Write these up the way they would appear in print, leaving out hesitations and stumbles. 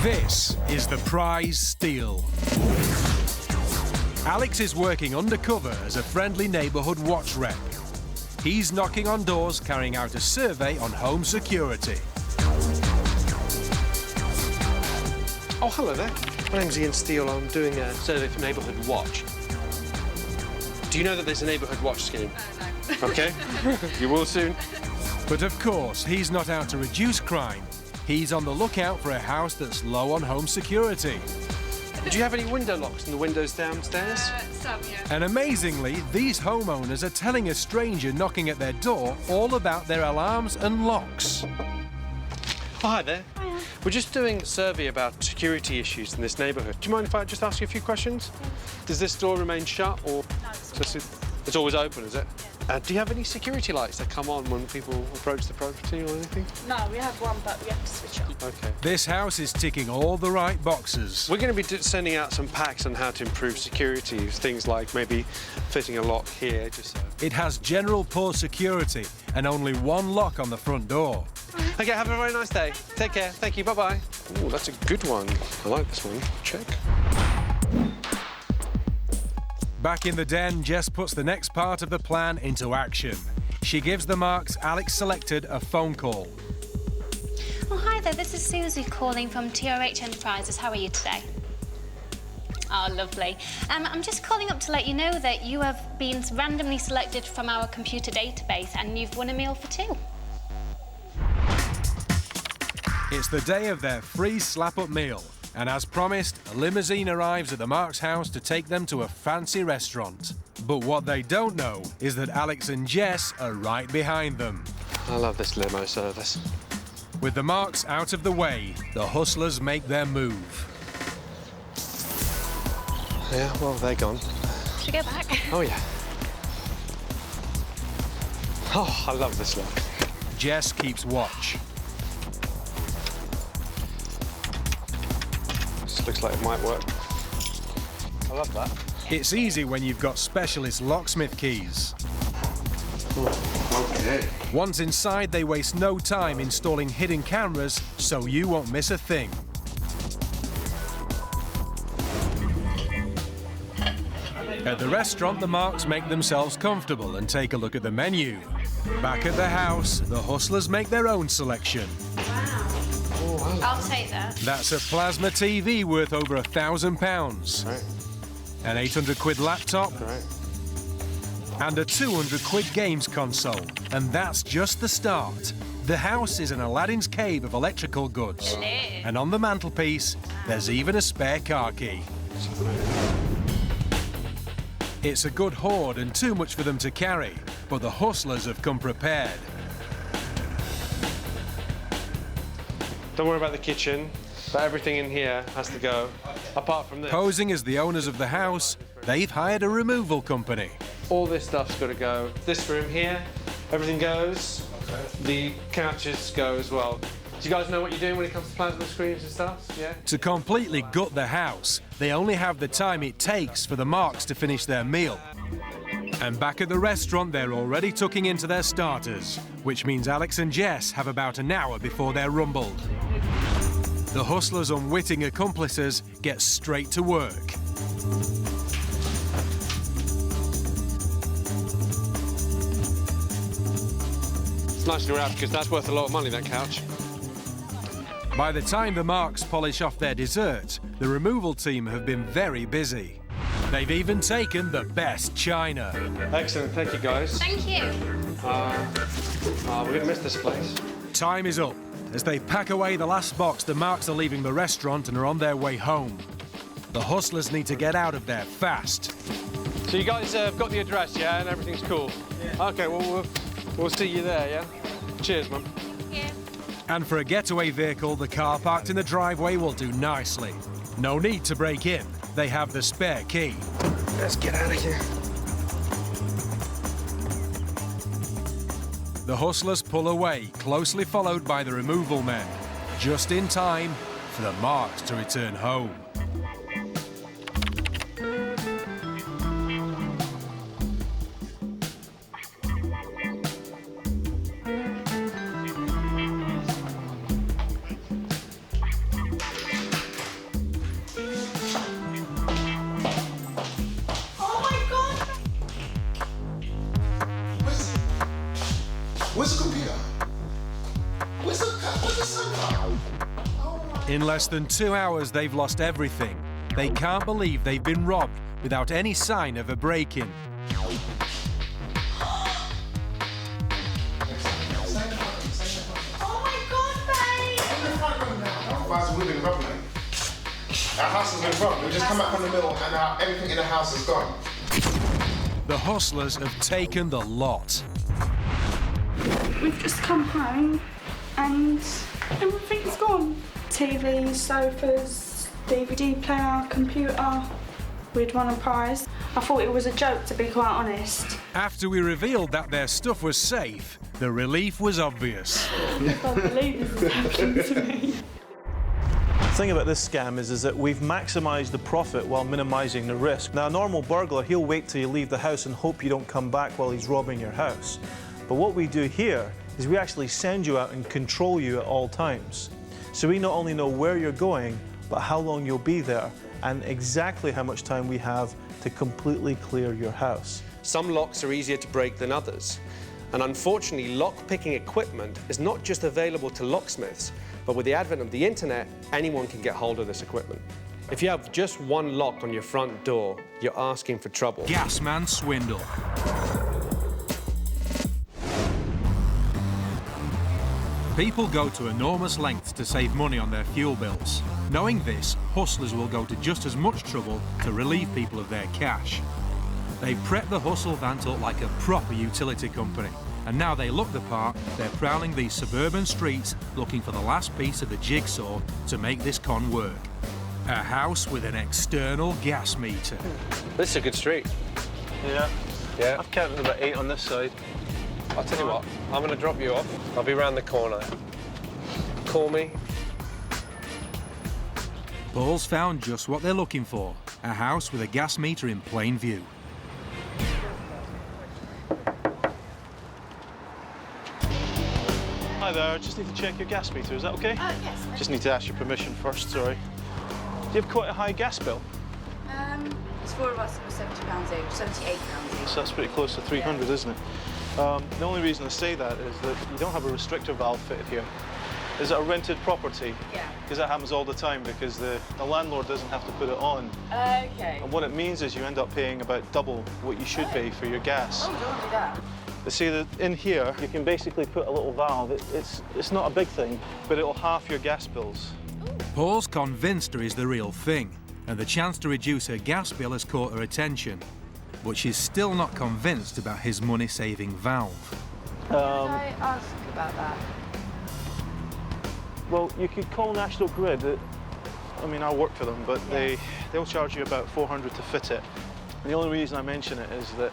This is the prize steal. Alex is working undercover as a friendly neighbourhood watch rep. He's knocking on doors, carrying out a survey on home security. Oh, hello there. My name's Ian Steele. I'm doing a survey for Neighbourhood Watch. Do you know that there's a Neighbourhood Watch scheme? No. OK. You will soon. But of course, he's not out to reduce crime. He's on the lookout for a house that's low on home security. Do you have any window locks in the windows downstairs? Some, yeah. And amazingly, these homeowners are telling a stranger knocking at their door all about their alarms and locks. Oh, hi there. Hiya. We're just doing a survey about security issues in this neighbourhood. Do you mind if I just ask you a few questions? Yeah. Does this door remain shut or...? No, It's always open, is it? Yeah. Do you have any security lights that come on when people approach the property or anything? No, we have one, but we have to switch it on. OK. This house is ticking all the right boxes. We're going to be sending out some packs on how to improve security, things like maybe fitting a lock here, just so. It has general poor security and only one lock on the front door. OK, have a very nice day. Take care. Thank you. Bye-bye. Oh, that's a good one. I like this one. Check. Back in the den, Jess puts the next part of the plan into action. She gives the marks Alex selected a phone call. Oh, hi there, this is Susie calling from TRH Enterprises. How are you today? Oh, lovely. I'm just calling up to let you know that you have been randomly selected from our computer database and you've won a meal for two. It's the day of their free slap-up meal. And as promised, a limousine arrives at the Marks' house to take them to a fancy restaurant. But what they don't know is that Alex and Jess are right behind them. I love this limo service. With the Marks out of the way, the hustlers make their move. Yeah, well, they're gone. Should we go back? Oh, yeah. Oh, I love this look. Jess keeps watch. This looks like it might work. I love that. It's easy when you've got specialist locksmith keys. OK. Once inside, they waste no time installing hidden cameras, so you won't miss a thing. At the restaurant, the Marks make themselves comfortable and take a look at the menu. Back at the house, the hustlers make their own selection. I'll take that. That's a plasma TV worth over £1,000, Right. an 800 quid laptop, Right. and a 200 quid games console. And that's just the start. The house is an Aladdin's cave of electrical goods. It is. And on the mantelpiece, there's even a spare car key. It's a good hoard and too much for them to carry, but the hustlers have come prepared. Don't worry about the kitchen, but everything in here has to go, apart from this. Posing as the owners of the house, they've hired a removal company. All this stuff's got to go. This room here, everything goes. Okay. The couches go as well. Do you guys know what you're doing when it comes to plasma screens and stuff? Yeah? To completely gut the house, they only have the time it takes for the Marks to finish their meal. And back at the restaurant, they're already tucking into their starters, which means Alex and Jess have about an hour before they're rumbled. The hustlers' unwitting accomplices get straight to work. It's nicely wrapped because that's worth a lot of money, that couch. By the time the Marks polish off their dessert, the removal team have been very busy. They've even taken the best china. Excellent, thank you guys. Thank you. We're going to miss this place. Time is up. As they pack away the last box, the Marks are leaving the restaurant and are on their way home. The hustlers need to get out of there fast. So you guys have got the address, yeah, and everything's cool? Yeah. OK, well, we'll see you there, yeah? Cheers, Mum. Thank you. And for a getaway vehicle, the car parked in the driveway will do nicely. No need to break in. They have the spare key. Let's get out of here. The hustlers pull away, closely followed by the removal men, just in time for the Marks to return home. In less than 2 hours, they've lost everything. They can't believe they've been robbed without any sign of a break-in. We've been robbed, mate. Our house has been robbed. We've just come back from the mill and everything in the house is gone. The hustlers have taken the lot. We've just come home and everything's gone. TV, sofas, DVD player, computer. We'd won a prize. I thought it was a joke, to be quite honest. After we revealed that their stuff was safe, the relief was obvious. I can't believe this is happening to me. The thing about this scam is that we've maximised the profit while minimising the risk. Now, a normal burglar, he'll wait till you leave the house and hope you don't come back while he's robbing your house. But what we do here is we actually send you out and control you at all times. So we not only know where you're going, but how long you'll be there, and exactly how much time we have to completely clear your house. Some locks are easier to break than others. And unfortunately, lock-picking equipment is not just available to locksmiths, but with the advent of the internet, anyone can get hold of this equipment. If you have just one lock on your front door, you're asking for trouble. Gasman swindle. People go to enormous lengths to save money on their fuel bills. Knowing this, hustlers will go to just as much trouble to relieve people of their cash. They've prepped the hustle van to look like a proper utility company. And now they look the part, they're prowling these suburban streets looking for the last piece of the jigsaw to make this con work. A house with an external gas meter. This is a good street. Yeah. Yeah. I've counted about 8 on this side. I'll tell you what, I'm going to drop you off. I'll be round the corner. Call me. Paul's found just what they're looking for, a house with a gas meter in plain view. Hi there, I just need to check your gas meter, is that okay? Yes. Just need to ask your permission first, sorry. Do you have quite a high gas bill? It's 4 of us, it was £70 each, £78 each. So that's pretty close to 300, isn't it? The only reason I say that is that you don't have a restrictor valve fitted here. Is it a rented property? Yeah. Because that happens all the time because the landlord doesn't have to put it on. Okay. And what it means is you end up paying about double what you should pay for your gas. Oh, don't do that. You see that in here, you can basically put a little valve. It's not a big thing, but it'll halve your gas bills. Paul's convinced her is the real thing, and the chance to reduce her gas bill has caught her attention. But she's still not convinced about his money-saving valve. Did I ask about that? Well, you could call National Grid. I mean, I work for them, but they'll charge you about $400 to fit it. And the only reason I mention it is that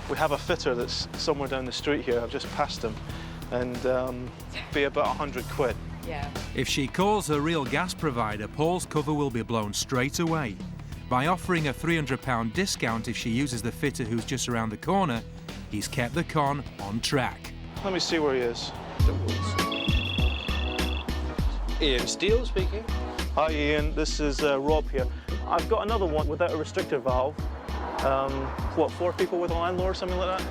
we have a fitter that's somewhere down the street here. I've just passed him, and be about 100 quid. Yeah. If she calls her real gas provider, Paul's cover will be blown straight away. By offering a £300 discount if she uses the fitter who's just around the corner, he's kept the con on track. Let me see where he is. Ian Steele speaking. Hi, Ian. This is Rob here. I've got another one without a restrictor valve. What, 4 people with a landlord, something like that?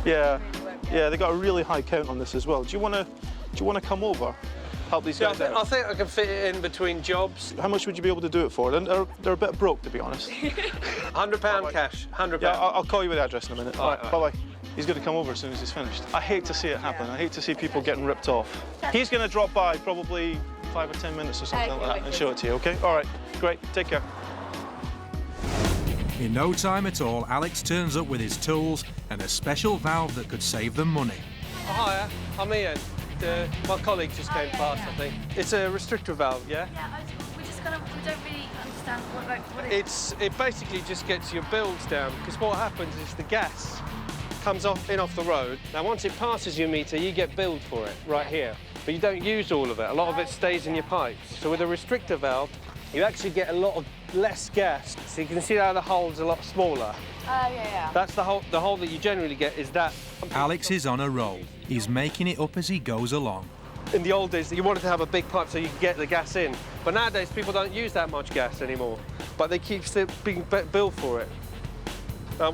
Yeah. Yeah, they got a really high count on this as well. Do you want to come over? Help these guys out? I think I can fit it in between jobs. How much would you be able to do it for? They're a bit broke, to be honest. £100 cash. £100. Yeah, I'll call you with the address in a minute. All right. Bye-bye. He's going to come over as soon as he's finished. I hate to see it happen. I hate to see people getting ripped off. He's going to drop by probably 5 or 10 minutes or something like that and show it to you, OK? All right, great. Take care. In no time at all, Alex turns up with his tools and a special valve that could save them money. Oh, hiya, I'm Ian. My colleague just came past, I think. It's a restrictor valve, yeah? Yeah, we don't really understand what it is. It basically just gets your bills down, because what happens is the gas comes off the road. Now, once it passes your meter, you get billed for it right here. But you don't use all of it. A lot of it stays in your pipes. So with a restrictor valve, you actually get a lot of less gas. So you can see how the hole's a lot smaller. Yeah. That's the hole that you generally get is that. Alex is on a roll. He's making it up as he goes along. In the old days, you wanted to have a big pipe so you could get the gas in. But nowadays, people don't use that much gas anymore. But they keep still being billed for it.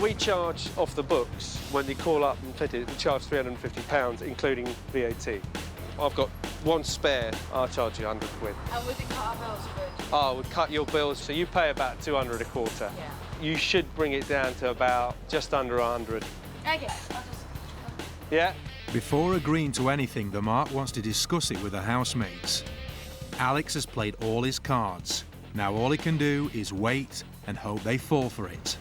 We charge off the books when you call up and fit it. We charge £350, including VAT. I've got one spare, I'll charge you 100 quid. And would it cut our bills for it? Oh, we'll cut your bills, so you pay about 200 a quarter. Yeah. You should bring it down to about just under 100. Okay, Yeah? Before agreeing to anything, the Mark wants to discuss it with the housemates. Alex has played all his cards. Now all he can do is wait and hope they fall for it.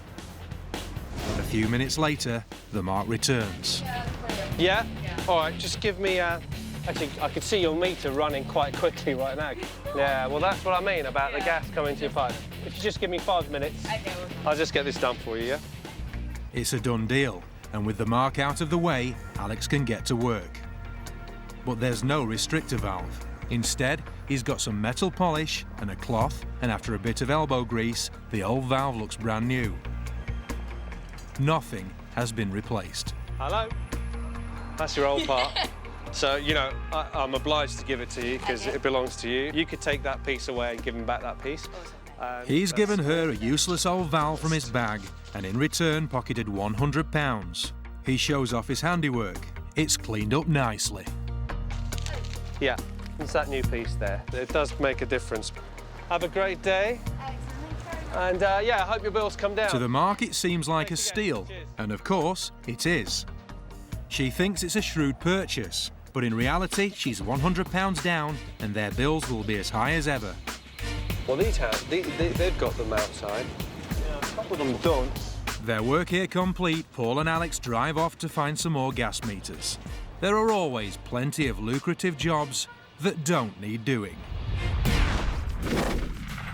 A few minutes later, the Mark returns. Yeah? All right, just give me actually, I could see your meter running quite quickly right now. Yeah, well, that's what I mean about the gas coming to your pipe. If you just give me 5 minutes, I'll just get this done for you, yeah? It's a done deal, and with the Mark out of the way, Alex can get to work. But there's no restrictor valve. Instead, he's got some metal polish and a cloth, and after a bit of elbow grease, the old valve looks brand new. Nothing has been replaced. Hello? That's your old part. So, you know, I'm obliged to give it to you because it belongs to you. You could take that piece away and give him back that piece. He's given her a useless old valve from his bag and in return pocketed £100. He shows off his handiwork. It's cleaned up nicely. Yeah, it's that new piece there. It does make a difference. Have a great day. And yeah, I hope your bills come down. To the Mark, it seems like a steal, and of course, it is. She thinks it's a shrewd purchase, but in reality, she's £100 down, and their bills will be as high as ever. Well, they've got them outside. Yeah, a couple of them don't. Their work here complete, Paul and Alex drive off to find some more gas meters. There are always plenty of lucrative jobs that don't need doing.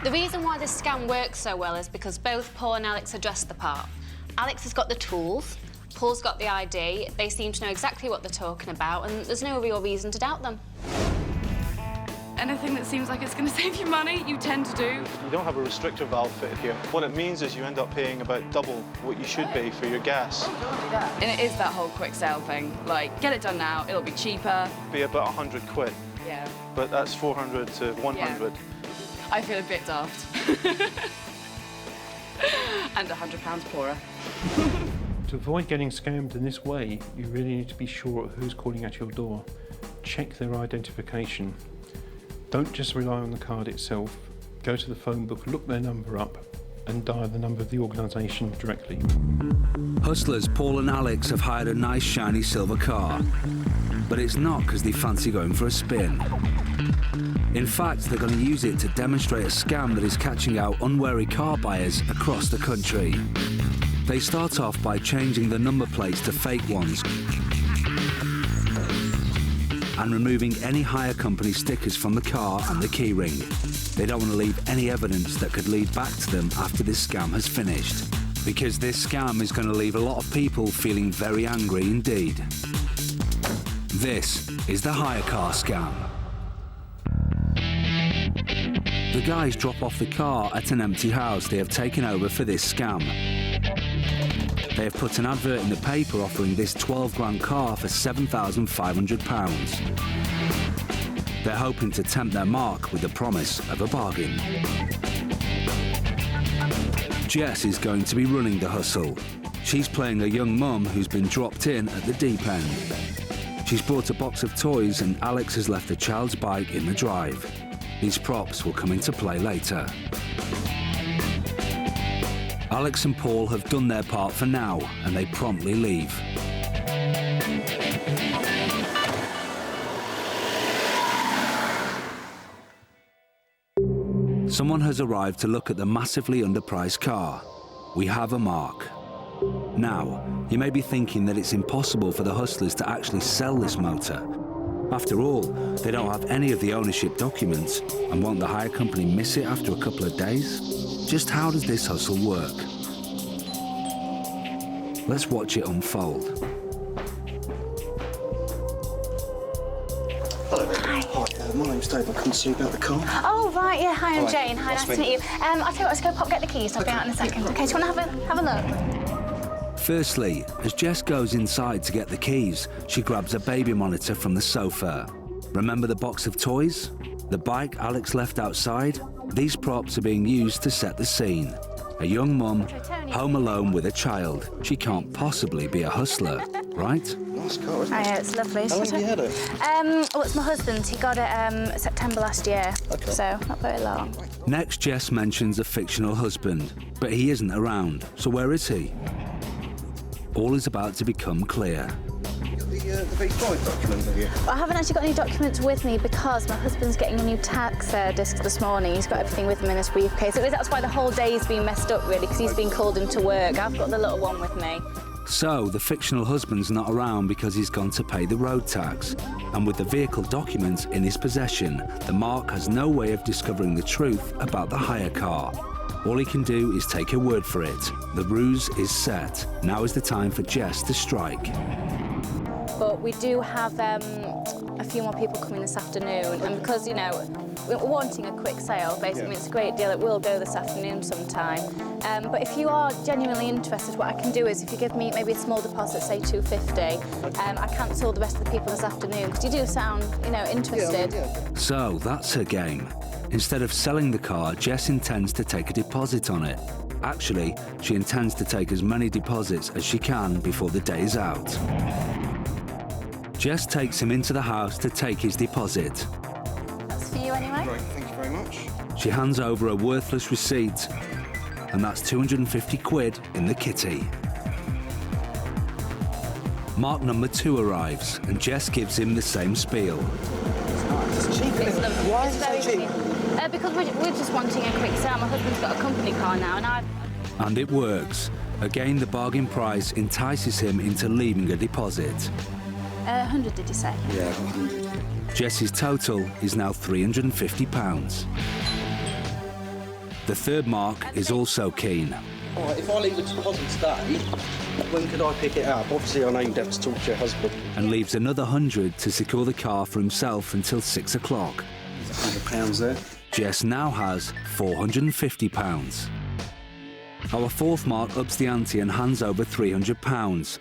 The reason why this scam works so well is because both Paul and Alex are dressed the part. Alex has got the tools, Paul's got the ID, they seem to know exactly what they're talking about, and there's no real reason to doubt them. anything that seems like it's going to save you money, you tend to do. You don't have a restrictor valve fitted here. What it means is you end up paying about double what you should pay for your gas. And it is that whole quick sale thing. Like, get it done now, it'll be cheaper. Be about 100 quid. Yeah. But that's 400 to 100. Yeah. I feel a bit daft. And £100 poorer. To avoid getting scammed in this way, you really need to be sure of who's calling at your door. Check their identification. Don't just rely on the card itself. Go to the phone book, look their number up, and dial the number of the organisation directly. Hustlers Paul and Alex have hired a nice shiny silver car. But it's not because they fancy going for a spin. In fact, they're going to use it to demonstrate a scam that is catching out unwary car buyers across the country. They start off by changing the number plates to fake ones and removing any hire company stickers from the car and the keyring. They don't want to leave any evidence that could lead back to them after this scam has finished, because this scam is going to leave a lot of people feeling very angry indeed. This is the hire car scam. The guys drop off the car at an empty house they have taken over for this scam. They have put an advert in the paper offering this 12 grand car for £7,500. They're hoping to tempt their mark with the promise of a bargain. Jess is going to be running the hustle. She's playing a young mum who's been dropped in at the deep end. She's brought a box of toys and Alex has left the child's bike in the drive. These props will come into play later. Alex and Paul have done their part for now, and they promptly leave. Someone has arrived to look at the massively underpriced car. We have a mark. Now, you may be thinking that it's impossible for the hustlers to actually sell this motor. After all, they don't have any of the ownership documents, and won't the hire company miss it after a couple of days? Just how does this hustle work? Let's watch it unfold. Hello. Hi. My name's Dave. I come to see you about the car. Oh, right, yeah. Hi, I'm Hi. Jane. Hi, nice to meet you. I'll tell you what, let's go pop get the keys. I'll be out in a second. Okay, do you want to have a look? Firstly, as Jess goes inside to get the keys, she grabs a baby monitor from the sofa. Remember the box of toys? The bike Alex left outside? These props are being used to set the scene. A young mum, home alone with a child. She can't possibly be a hustler. right? Nice car, isn't it? Yeah, it's lovely. How long have you had it? Well, it's my husband's. He got it September last year, Okay. so not very long. Next, Jess mentions a fictional husband, but he isn't around, so where is he? All is about to become clear. The V5 document, have you? Well, I haven't actually got any documents with me because my husband's getting a new tax disc this morning. He's got everything with him in his briefcase. That's why the whole day's been messed up, really, because he's been called into work. I've got the little one with me. So, the fictional husband's not around because he's gone to pay the road tax. And with the vehicle documents in his possession, the Mark has no way of discovering the truth about the hire car. All he can do is take her word for it. The ruse is set. Now is the time for Jess to strike. But we do have a few more people coming this afternoon, and because, you know, we're wanting a quick sale, basically, it's a great deal. It will go this afternoon sometime. But if you are genuinely interested, what I can do is, if you give me maybe a small deposit, say £250, I cancel the rest of the people this afternoon, because you do sound, you know, interested. So, that's her game. Instead of selling the car, Jess intends to take a deposit on it. Actually, she intends to take as many deposits as she can before the day is out. Jess takes him into the house to take his deposit. That's for you anyway. Great, thank you very much. She hands over a worthless receipt, and that's 250 quid in the kitty. Mark number 2 arrives, and Jess gives him the same spiel. It's cheap, isn't it? Why is it so cheap? Because we're just wanting a quick sale. My husband's got a company car now, and And it works. Again, the bargain price entices him into leaving a deposit. 100, did you say? Yeah, 100. Jess's total is now £350. The third Mark is also keen. All right, if I leave a deposit today, when could I pick it up? Obviously, I know you'd have to talk to your husband. And leaves another 100 to secure the car for himself until 6 o'clock. There's £100 there. Jess now has £450. Our fourth Mark ups the ante and hands over £300,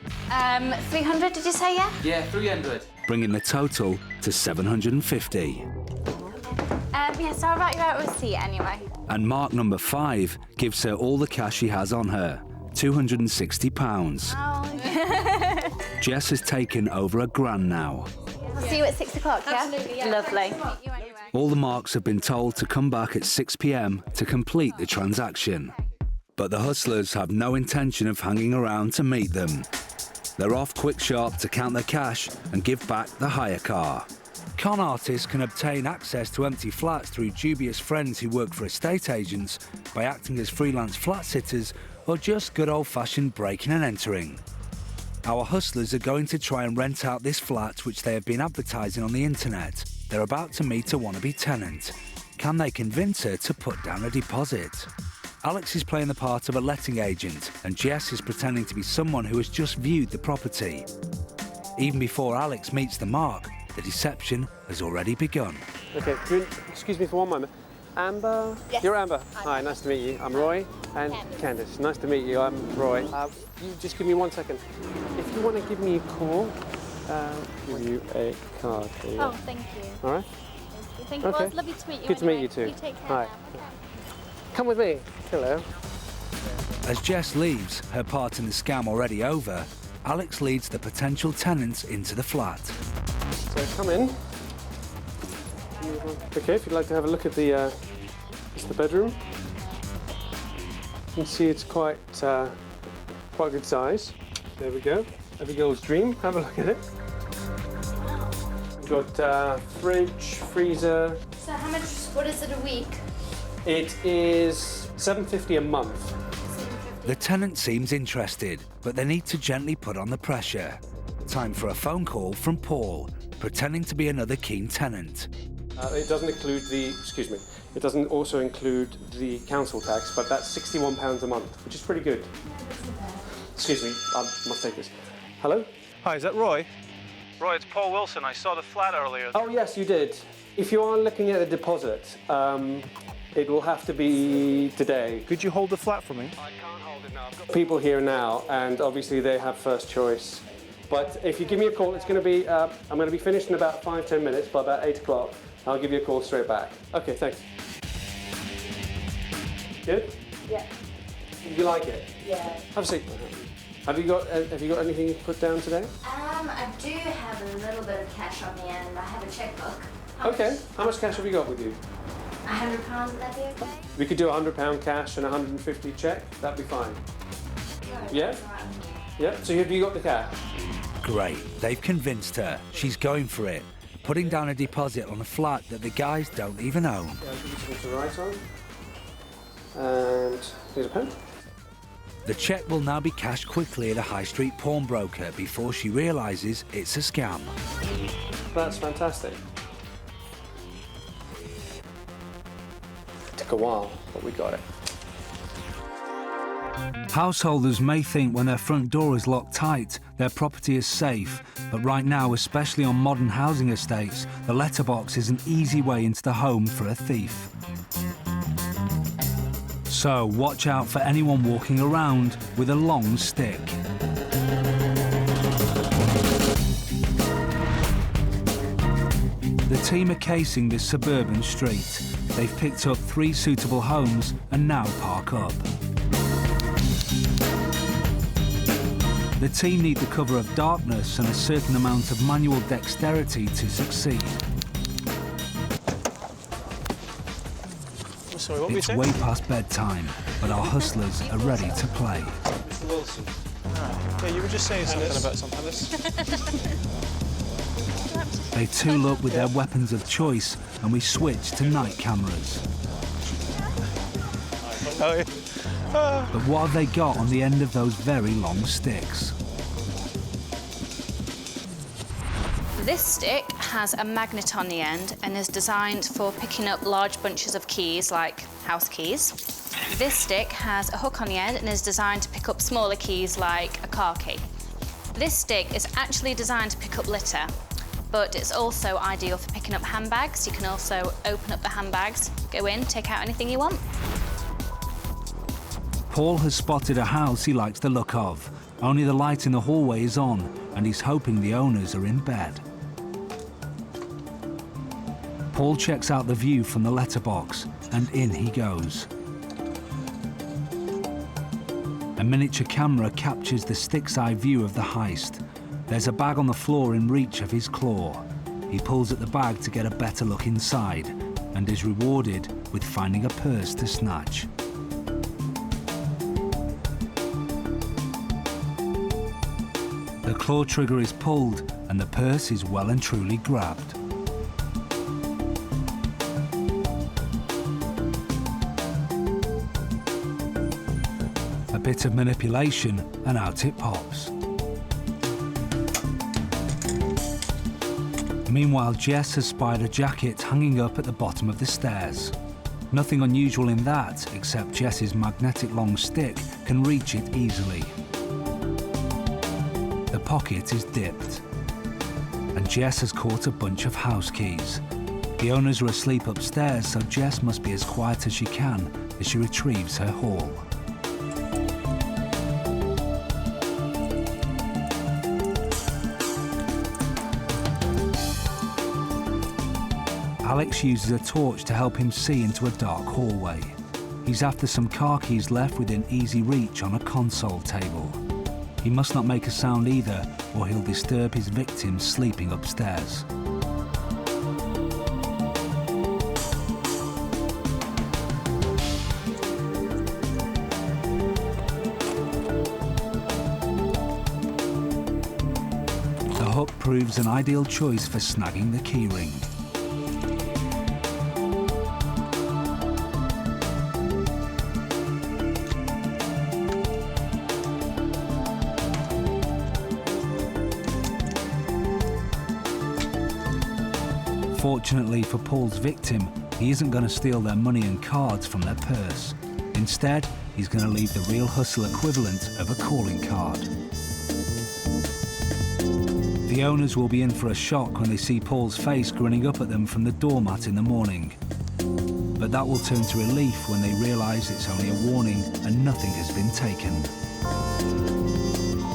300, did you say, yeah? Yeah, 300. bringing the total to £750. Yes, I'll write you out a receipt anyway. And Mark number 5 gives her all the cash she has on her, £260. Oh. Jess has taken over £1,000 now. I'll see you at 6 o'clock, yeah? Absolutely, yeah. Lovely. All the Marks have been told to come back at 6 p.m. to complete the transaction. But the hustlers have no intention of hanging around to meet them. They're off quick sharp to count their cash and give back the hire car. Con artists can obtain access to empty flats through dubious friends who work for estate agents, by acting as freelance flat sitters, or just good old-fashioned breaking and entering. Our hustlers are going to try and rent out this flat which they have been advertising on the internet. They're about to meet a wannabe tenant. Can they convince her to put down a deposit? Alex is playing the part of a letting agent, and Jess is pretending to be someone who has just viewed the property. Even before Alex meets the Mark, the deception has already begun. Okay, excuse me for one moment. Amber? Yes. You're Amber. Hi, nice to meet you. I'm Roy and Candice. Nice to meet you. I'm Roy. You just give me 1 second. If you want to give me a call, give you a card. Oh, thank you. All right? Thank you. Okay. Well, it's lovely to meet you. Good to meet anyway. you too. You take care. Hi. now. Come with me. Hello. As Jess leaves, her part in the scam already over, Alex leads the potential tenants into the flat. So come in. Okay, if you'd like to have a look at the bedroom. You can see it's quite good size. There we go. Every girl's dream. Have a look at it. We've got fridge, freezer. So how much, what is it a week? It is $750 a month. The tenant seems interested, but they need to gently put on the pressure. Time for a phone call from Paul, pretending to be another keen tenant. It doesn't include it doesn't also include the council tax, but that's £61 a month, which is pretty good. Excuse me, I must take this. Hello? Hi, is that Roy? Roy, it's Paul Wilson. I saw the flat earlier. Oh, yes, you did. If you are looking at a deposit, it will have to be today. Could you hold the flat for me? I can't hold it now. I've got people here now, and obviously they have first choice. But if you give me a call, it's going to be, I'm going to be finished in about 5-10 minutes, by about 8 o'clock. I'll give you a call straight back. Okay, thanks. Good? Yeah. You like it? Yeah. Have a seat. Have you got anything put down today? I do have a little bit of cash on me, and I have a checkbook. Okay. How much cash have you got with you? £100, would that be okay? We could do £100 cash and 150 check. That'd be fine. Yeah? Yeah. So have you got the cash? Great, they've convinced her. She's going for it, putting down a deposit on a flat that the guys don't even own. Yeah, I'll give you something to write on. And here's a pen. The cheque will now be cashed quickly at a high street pawnbroker before she realises it's a scam. That's fantastic. Took a while, but we got it. Householders may think when their front door is locked tight, their property is safe, but right now, especially on modern housing estates, the letterbox is an easy way into the home for a thief. So watch out for anyone walking around with a long stick. The team are casing this suburban street. They've picked up 3 suitable homes and now park up. The team need the cover of darkness and a certain amount of manual dexterity to succeed. Sorry, what were you It's saying? way past bedtime, but our hustlers are ready to play. Mr. Wilson. Yeah, you were just saying something about something. They tool up with their weapons of choice and we switch to night cameras. Oh, yeah. But what have they got on the end of those very long sticks? This stick has a magnet on the end and is designed for picking up large bunches of keys, like house keys. This stick has a hook on the end and is designed to pick up smaller keys, like a car key. This stick is actually designed to pick up litter, but it's also ideal for picking up handbags. You can also open up the handbags, go in, take out anything you want. Paul has spotted a house he likes the look of. Only the light in the hallway is on, and he's hoping the owners are in bed. Paul checks out the view from the letterbox, and in he goes. A miniature camera captures the stick's-eye view of the heist. There's a bag on the floor in reach of his claw. He pulls at the bag to get a better look inside, and is rewarded with finding a purse to snatch. The claw trigger is pulled, and the purse is well and truly grabbed. A bit of manipulation, and out it pops. Meanwhile, Jess has spied a jacket hanging up at the bottom of the stairs. Nothing unusual in that, except Jess's magnetic long stick can reach it easily. The pocket is dipped, and Jess has caught a bunch of house keys. The owners are asleep upstairs, so Jess must be as quiet as she can as she retrieves her haul. Alex uses a torch to help him see into a dark hallway. He's after some car keys left within easy reach on a console table. He must not make a sound either, or he'll disturb his victims sleeping upstairs. The hook proves an ideal choice for snagging the keyring. Fortunately for Paul's victim, he isn't going to steal their money and cards from their purse. Instead, he's going to leave the real hustle equivalent of a calling card. The owners will be in for a shock when they see Paul's face grinning up at them from the doormat in the morning. But that will turn to relief when they realise it's only a warning and nothing has been taken.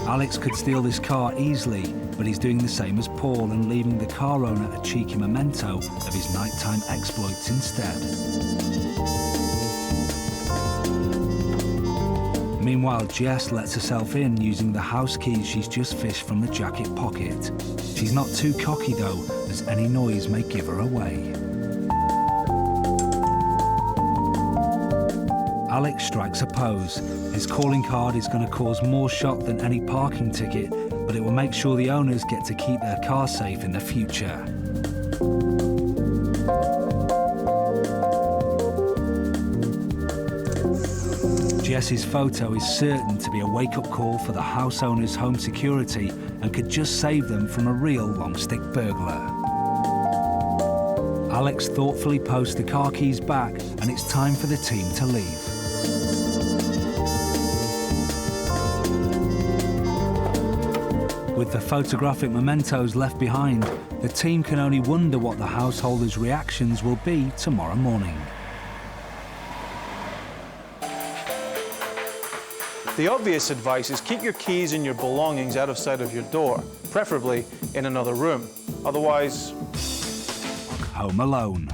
Alex could steal this car easily, but he's doing the same as Paul and leaving the car owner a cheeky memento of his nighttime exploits instead. Meanwhile, Jess lets herself in using the house keys she's just fished from the jacket pocket. She's not too cocky though, as any noise may give her away. Alex strikes a pose. His calling card is going to cause more shock than any parking ticket, but it will make sure the owners get to keep their car safe in the future. Jess's photo is certain to be a wake-up call for the house owner's home security and could just save them from a real long-stick burglar. Alex thoughtfully posts the car keys back, and it's time for the team to leave. With the photographic mementos left behind, the team can only wonder what the householders' reactions will be tomorrow morning. The obvious advice is keep your keys and your belongings out of sight of your door, preferably in another room. Otherwise... Home alone.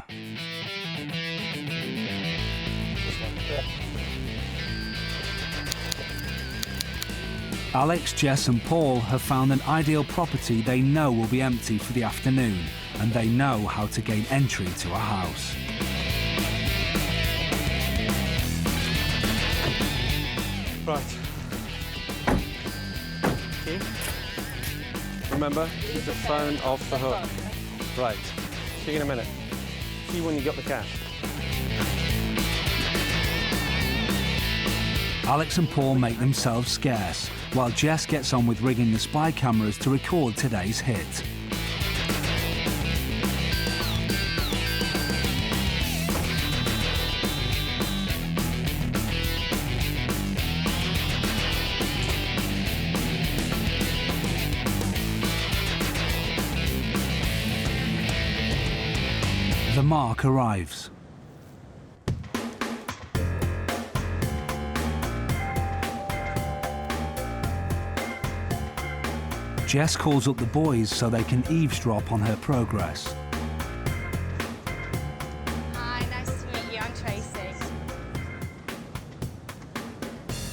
Alex, Jess and Paul have found an ideal property they know will be empty for the afternoon, and they know how to gain entry to a house. Right. Key. Remember, keep the phone off the hook. Right. See you in a minute. See you when you got the cash. Alex and Paul make themselves scarce, while Jess gets on with rigging the spy cameras to record today's hit. The mark arrives. Jess calls up the boys so they can eavesdrop on her progress. Hi, nice to meet you. I'm Tracy.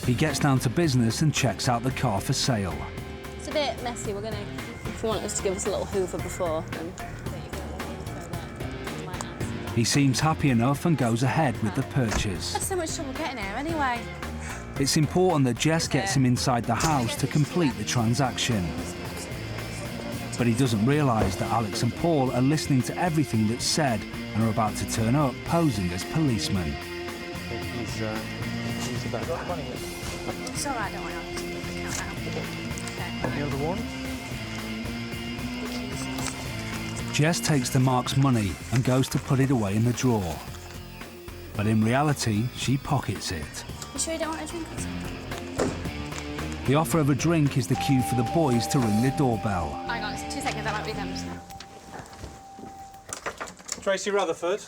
He gets down to business and checks out the car for sale. It's a bit messy. We're going to, if you want us to give us a little hoover before, then... He seems happy enough and goes ahead with the purchase. There's so much trouble getting here anyway. It's important that Jess gets him inside the house to complete the transaction. But he doesn't realise that Alex and Paul are listening to everything that's said and are about to turn up posing as policemen. He's about running it. It's all right, don't worry. I'll keep the count now. Any other warrants? Jess takes the mark's money and goes to put it away in the drawer. But in reality, she pockets it. You sure you don't want a drink or something? The offer of a drink is the cue for the boys to ring the doorbell. Hang on, 2 seconds, that might be them just now. Tracy Rutherford.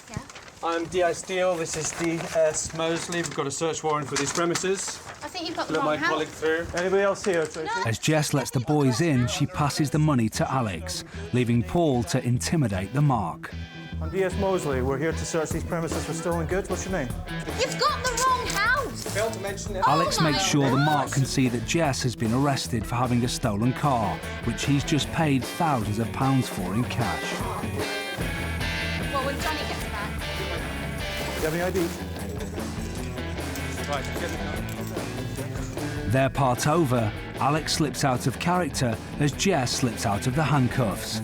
Yeah? I'm D.I. Steele. This is D.S. Mosley. We've got a search warrant for these premises. I think you've got the Let wrong my house. colleague through. Anybody else here, Tracy? As Jess lets the boys in, she passes the money to Alex, leaving Paul to intimidate the mark. I'm D.S. Mosley. We're here to search these premises for stolen goods. What's your name? You've got the wrong house! Failed to mention it. Alex Oh my makes sure the mark gosh. can see that Jess has been arrested for having a stolen car, which he's just paid thousands of pounds for in cash. Well, when Johnny gets back... Do you have any ID? Right, get the car. Their part over, Alex slips out of character as Jess slips out of the handcuffs.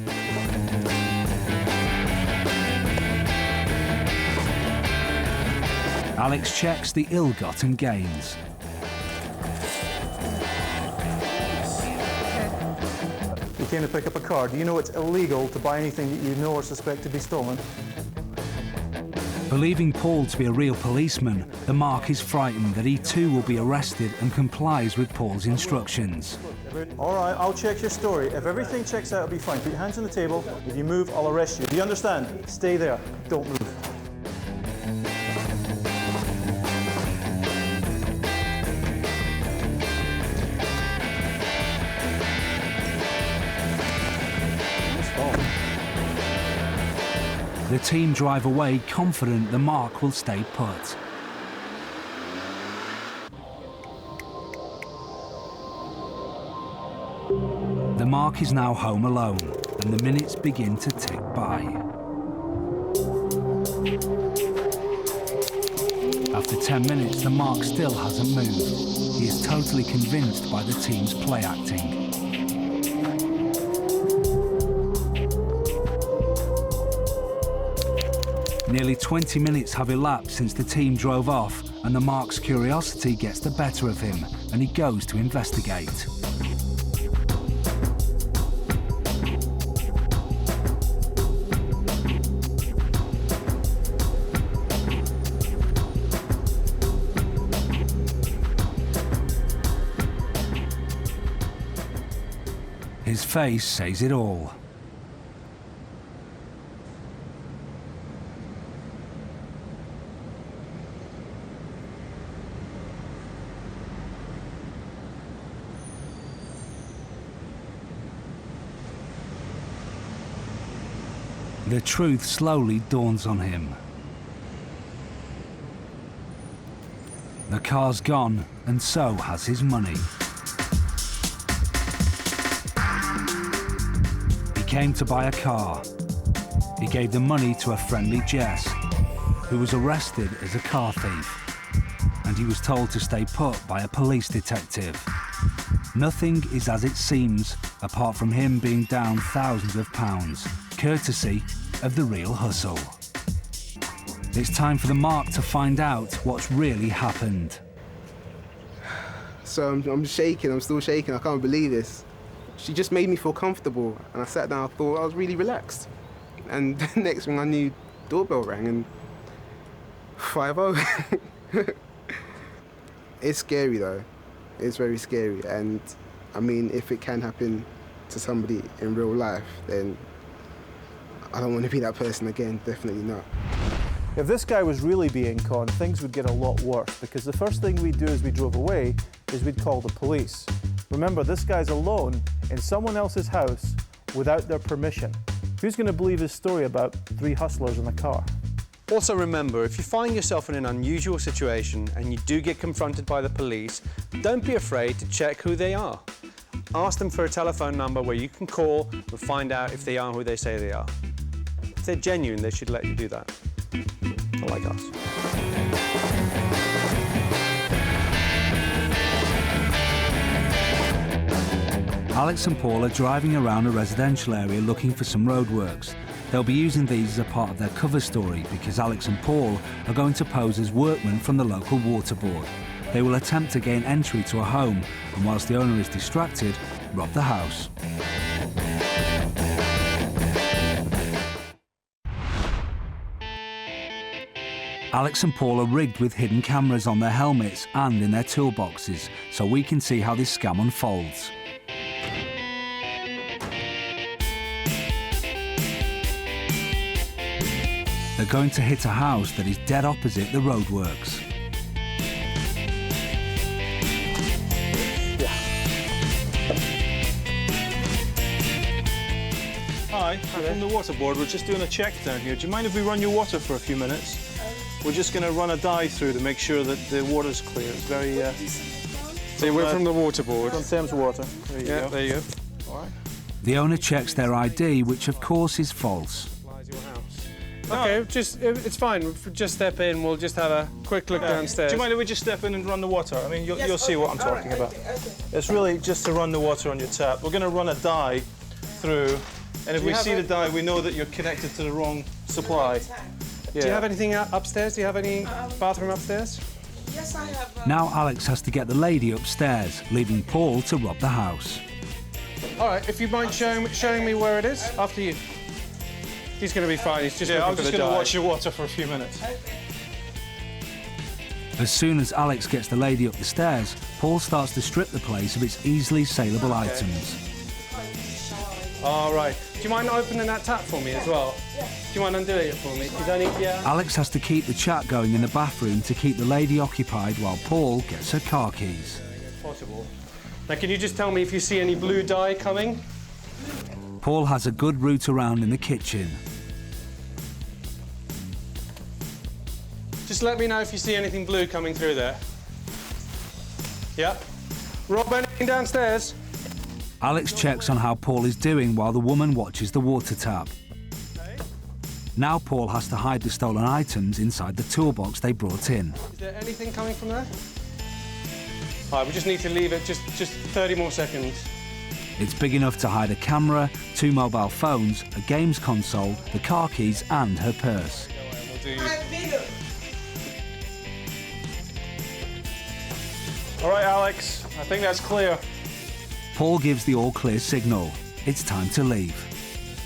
Alex checks the ill-gotten gains. You came to pick up a car. Do you know it's illegal to buy anything that you know or suspect to be stolen? Believing Paul to be a real policeman, the mark is frightened that he too will be arrested and complies with Paul's instructions. All right, I'll check your story. If everything checks out, it'll be fine. Put your hands on the table. If you move, I'll arrest you. Do you understand? Stay there. Don't move. The team drive away confident the mark will stay put. The Mark is now home alone, and the minutes begin to tick by. After 10 minutes, the Mark still hasn't moved. He is totally convinced by the team's play acting. Nearly 20 minutes have elapsed since the team drove off, and the Mark's curiosity gets the better of him, and he goes to investigate. His face says it all. The truth slowly dawns on him. The car's gone, and so has his money. He came to buy a car. He gave the money to a friendly Jess, who was arrested as a car thief, and he was told to stay put by a police detective. Nothing is as it seems, apart from him being down thousands of pounds, courtesy of the real hustle. It's time for the Mark to find out what's really happened. So I'm shaking, I'm still shaking, I can't believe this. She just made me feel comfortable, and I sat down, I thought I was really relaxed. And the next thing I knew, doorbell rang, and 5-0. It's scary though, it's very scary, and I mean, if it can happen to somebody in real life, then I don't want to be that person again, definitely not. If this guy was really being conned, things would get a lot worse, because the first thing we'd do as we drove away is we'd call the police. Remember, this guy's alone in someone else's house without their permission. Who's going to believe his story about 3 hustlers in a car? Also remember, if you find yourself in an unusual situation and you do get confronted by the police, don't be afraid to check who they are. Ask them for a telephone number where you can call and find out if they are who they say they are. If they're genuine, they should let you do that. Not like us. Alex and Paul are driving around a residential area looking for some roadworks. They'll be using these as a part of their cover story because Alex and Paul are going to pose as workmen from the local water board. They will attempt to gain entry to a home, and whilst the owner is distracted, rob the house. Alex and Paul are rigged with hidden cameras on their helmets and in their toolboxes, so we can see how this scam unfolds. They're going to hit a house that is dead opposite the roadworks. Hi, I'm from the water board. We're just doing a check down here. Do you mind if we run your water for a few minutes? We're just going to run a dye through to make sure that the water's clear. It's very... So we're from the water board. From Thames Water. There you go. There you go. All right. The owner checks their ID, which of course is false. Okay, it's fine. We'll just step in. We'll just have a quick look downstairs. Do you mind if we just step in and run the water? I mean, you'll see what I'm talking about. Okay. It's really just to run the water on your tap. We're going to run a dye through, and if we see the dye, we know that you're connected to the wrong supply. Yeah. Do you have anything upstairs? Do you have any bathroom upstairs? Yes, I have. Now Alex has to get the lady upstairs, leaving Paul to rob the house. All right, if you mind showing me where it is, after you. He's going to be fine. He's just looking I'm for just the going to dye. watch your water for a few minutes. As soon as Alex gets the lady up the stairs, Paul starts to strip the place of its easily saleable items. All right. Do you mind opening that tap for me as well? Yeah. Do you mind undoing it for me? Alex has to keep the chat going in the bathroom to keep the lady occupied while Paul gets her car keys. Possible. Now, can you just tell me if you see any blue dye coming? Paul has a good route around in the kitchen. Just let me know if you see anything blue coming through there. Yeah. Rob, anything downstairs? Alex checks on how Paul is doing while the woman watches the water tap. Now Paul has to hide the stolen items inside the toolbox they brought in. Is there anything coming from there? All right, we just need to leave it just 30 more seconds. It's big enough to hide a camera, 2 mobile phones, a games console, the car keys and her purse. All right, Alex, I think that's clear. Paul gives the all-clear signal. It's time to leave.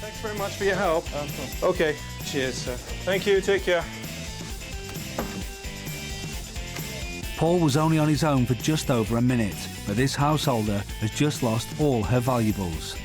Thanks very much for your help. Okay, cheers, sir. Thank you, take care. Paul was only on his own for just over a minute, but this householder has just lost all her valuables.